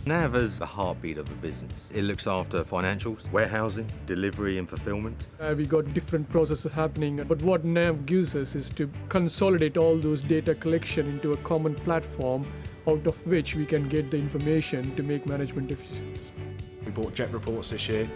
Nav is the heartbeat of the business. It looks after financials, warehousing, delivery and fulfillment. We got different processes happening, but what Nav gives us is to consolidate all those data collection into a common platform out of which we can get the information to make management decisions. We bought Jet Reports this year,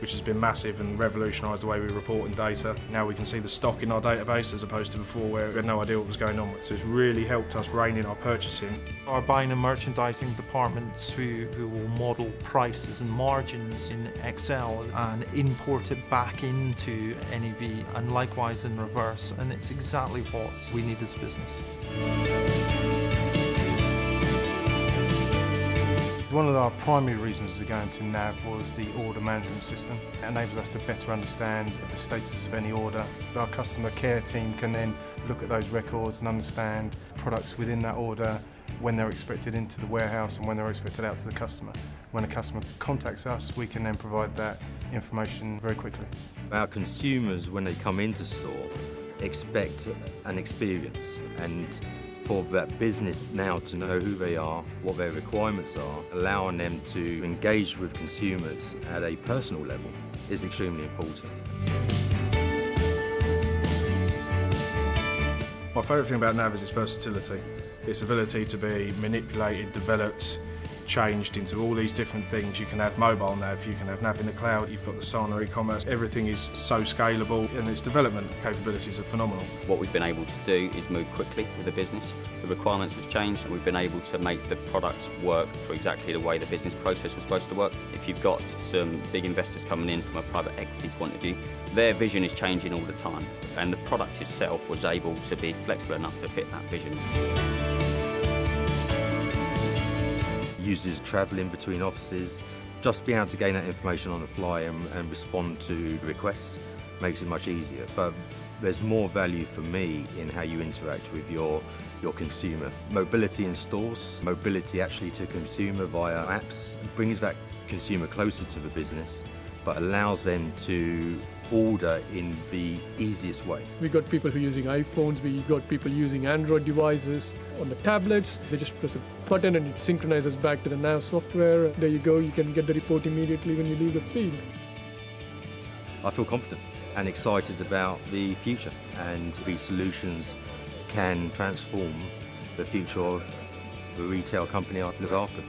which has been massive and revolutionised the way we report in data. Now we can see the stock in our database as opposed to before where we had no idea what was going on. So it's really helped us rein in our purchasing. Our buying and merchandising departments who will model prices and margins in Excel and import it back into NEV, and likewise in reverse, and it's exactly what we need as a business. One of our primary reasons to go into NAV was the order management system. It enables us to better understand the status of any order. Our customer care team can then look at those records and understand products within that order, when they're expected into the warehouse and when they're expected out to the customer. When a customer contacts us, we can then provide that information very quickly. Our consumers, when they come into store, expect an experience, and for that business now to know who they are, what their requirements are, allowing them to engage with consumers at a personal level is extremely important. My favourite thing about NAV is its versatility. Its ability to be manipulated, developed, changed into all these different things. You can have mobile nav, you can have nav in the cloud, you've got the Sana e-commerce. Everything is so scalable and its development capabilities are phenomenal. What we've been able to do is move quickly with the business. The requirements have changed and we've been able to make the products work for exactly the way the business process was supposed to work. If you've got some big investors coming in from a private equity point of view, their vision is changing all the time, and the product itself was able to be flexible enough to fit that vision. Users travelling between offices, just being able to gain that information on the fly and respond to requests makes it much easier. But there's more value for me in how you interact with your consumer. Mobility in stores, mobility actually to consumer via apps brings that consumer closer to the business, but allows them to order in the easiest way. We got people who are using iPhones, we got people using Android devices. On the tablets, they just press a button and it synchronizes back to the Nav software. There you go, you can get the report immediately when you leave the field. I feel confident and excited about the future, and these solutions can transform the future of the retail company I look after.